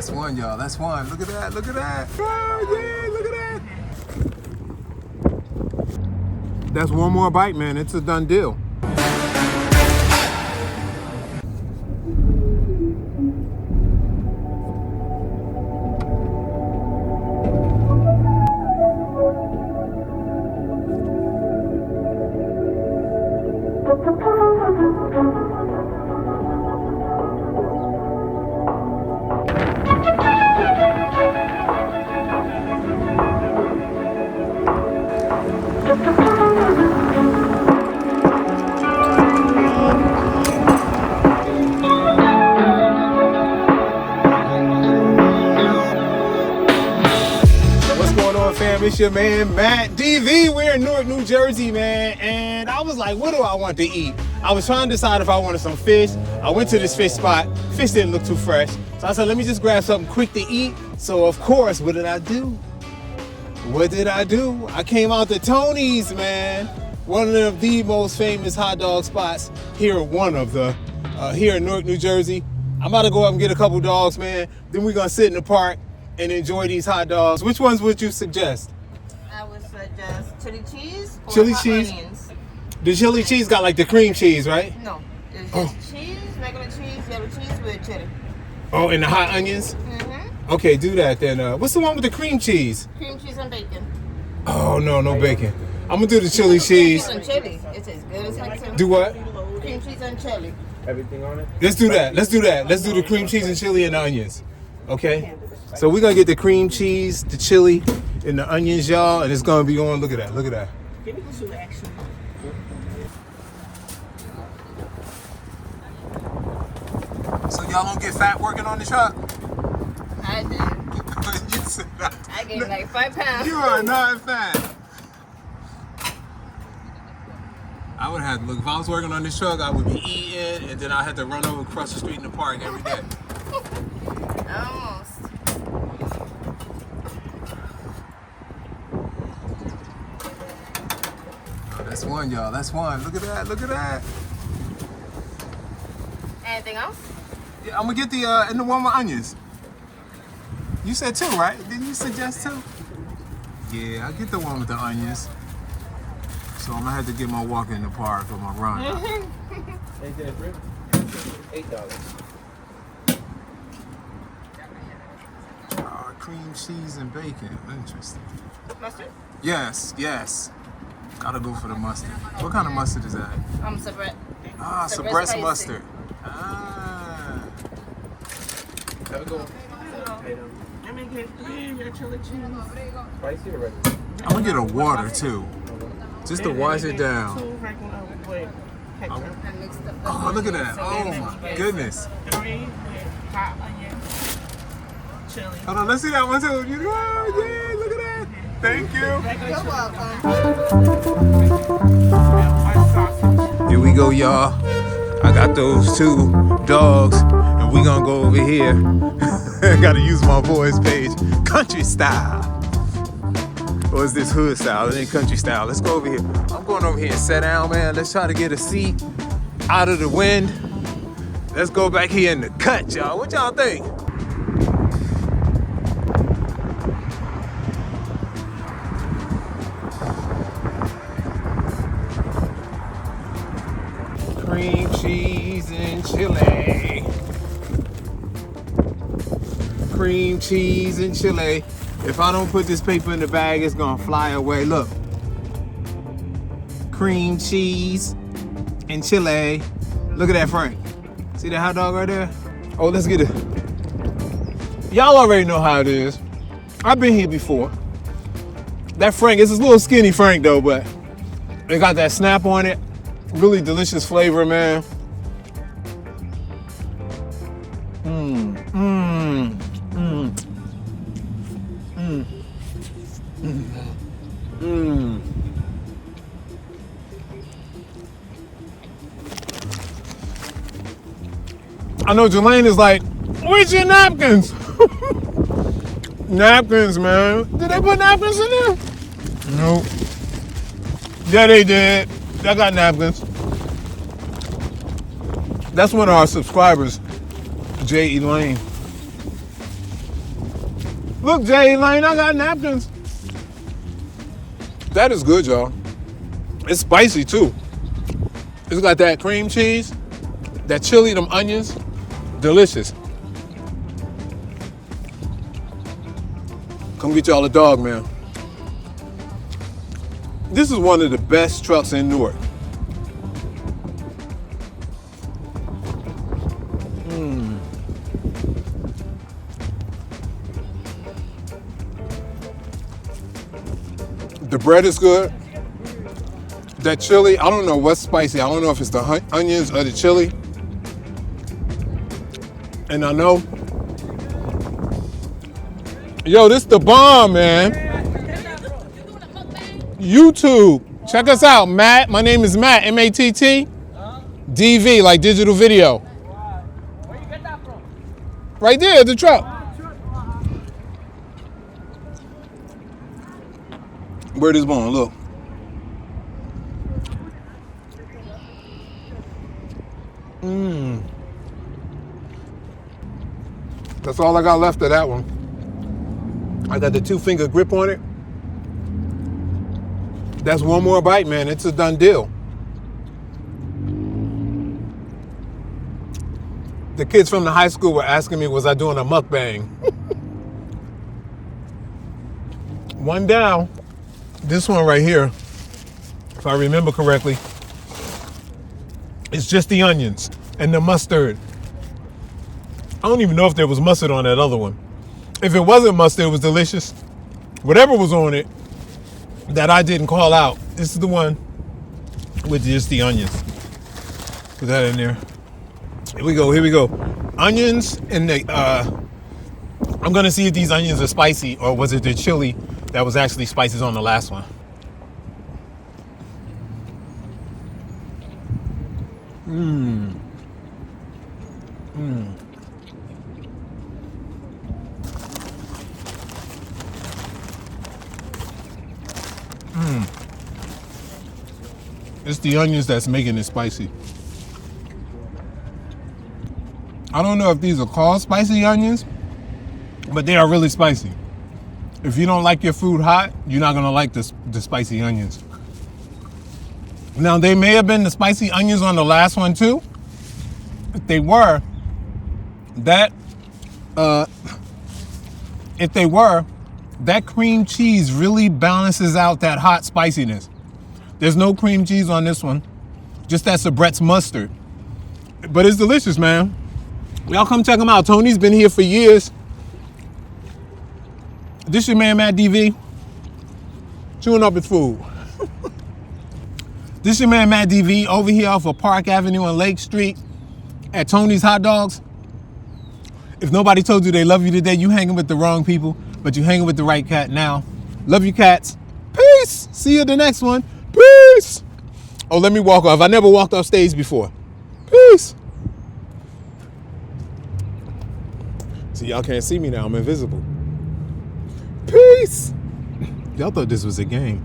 that's one, y'all. That's one. Look at that. Look at that. Oh, yeah, look at that. That's one more bite, man. It's a done deal. It's your man Matt DV. We're in Newark, New Jersey, man, and I was like, what do I want to eat? I was trying to decide if I wanted some fish. I went to this fish spot. Fish didn't look too fresh, so I said, let me just grab something quick to eat. So of course, what did I do? I came out to Tony's, man, one of the most famous hot dog spots here in Newark, New Jersey. I'm about to go up and get a couple dogs, man. Then we're gonna sit in the park and enjoy these hot dogs. Which ones would you suggest? I would suggest chili cheese or chili hot cheese? onions. The chili cheese got like the cream cheese, right? No, it's just cheese, regular cheese, yellow cheese with chili. Oh, and the hot onions? Mm-hmm. Okay, do that then. What's the one with the cream cheese? Cream cheese and bacon. Oh, no bacon. I'm gonna do the chili cheese. Cream cheese and chili. It's as good as heck too. Do what? Cream cheese and chili. Everything on it? Let's do that. Let's do the cream cheese and chili and the onions. Okay? So we're gonna get the cream cheese, the chili, and the onions, y'all, and it's gonna be on. Look at that. Look at that. So y'all don't get fat working on the truck? I did. You said I gained like 5 pounds. You are not fat. I would have to look. If I was working on this truck, I would be eating, and then I had to run over across the street in the park every day. Almost. Oh, that's one, y'all. That's one. Look at that. Look at that. Anything else? Yeah, I'm gonna get the and the one with onions. You said 2, right? Didn't you suggest 2? Yeah, I'll get the one with the onions. So I'm gonna have to get my walk in the park or my run. $8. Cream cheese and bacon. Interesting. Mustard? Yes. Gotta go for the mustard. What kind of mustard is that? Sabret. Sabret spicy. mustard. Have a go. Let me get chili cheese. Spicy or regular? I'm gonna get a water too. Just to wash it down. Oh, look at that. Oh my goodness. Hold on, let's see that one too. Oh, yeah, look at that. Thank you. You're welcome. Here we go, y'all. I got those 2 dogs, and we gonna go over here. I gotta use my voice page. Country style. Or is this hood style? It ain't country style. Let's go over here. I'm going over here and sit down, man. Let's try to get a seat out of the wind. Let's go back here in the cut, y'all. What y'all think? Cream cheese and chili. Cream cheese and chili. If I don't put this paper in the bag, it's gonna fly away. Look. Cream cheese and chili. Look at that, Frank. See that hot dog right there? Oh, let's get it. Y'all already know how it is. I've been here before. That Frank, it's a little skinny Frank though, but it got that snap on it. Really delicious flavor, man. I know Jelaine is like, where's your napkins? Napkins, man. Did they put napkins in there? Nope. Yeah, they did. I got napkins. That's one of our subscribers, Jay Elaine. Look, Jay Lane, I got napkins. That is good, y'all. It's spicy too. It's got that cream cheese, that chili, them onions. Delicious. Come get y'all a dog, man. This is one of the best trucks in Newark. The bread is good. That chili, I don't know what's spicy. I don't know if it's the onions or the chili. And I know, yo, this the bomb, man. YouTube, check us out, Matt. My name is Matt, M-A-T-T. DV, like digital video. Where you get that from? Right there, the truck. Where this bone, look. That's all I got left of that one. I got the 2-finger grip on it. That's one more bite, man. It's a done deal. The kids from the high school were asking me, was I doing a mukbang? One down. This one right here, if I remember correctly, it's just the onions and the mustard. I don't even know if there was mustard on that other one. If it wasn't mustard, it was delicious. Whatever was on it that I didn't call out, this is the one with just the onions. Put that in there. Here we go. Onions and the, I'm gonna see if these onions are spicy or was it the chili that was actually spices on the last one. It's the onions that's making it spicy. I don't know if these are called spicy onions, but they are really spicy. If you don't like your food hot, you're not gonna like the spicy onions. Now, they may have been the spicy onions on the last one too. If they were, that cream cheese really balances out that hot spiciness. There's no cream cheese on this one, just that Sabret's mustard. But it's delicious, man. Y'all come check him out. Tony's been here for years. This your man, Matt DV, chewing up his food. This your man, Matt DV, over here off of Park Avenue and Lake Street at Tony's Hotdogs. If nobody told you they love you today, you hanging with the wrong people, but you hanging with the right cat now. Love you, cats. Peace. See you at the next one. Peace. Oh, let me walk off. I never walked off stage before. Peace. See, y'all can't see me now. I'm invisible. Peace. Y'all thought this was a game.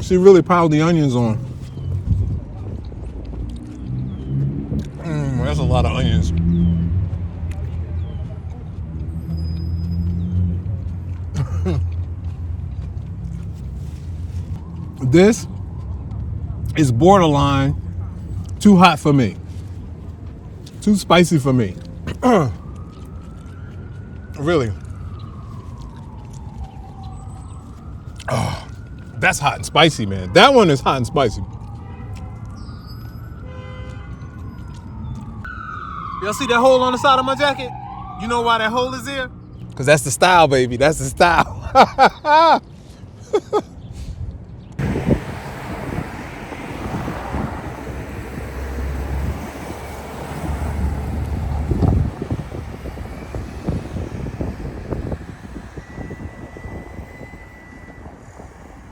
She really piled the onions on. That's a lot of onions. This is borderline too hot for me. Too spicy for me. Really. Oh, that's hot and spicy, man. That one is hot and spicy. Y'all see that hole on the side of my jacket? You know why that hole is there? Because that's the style, baby. That's the style.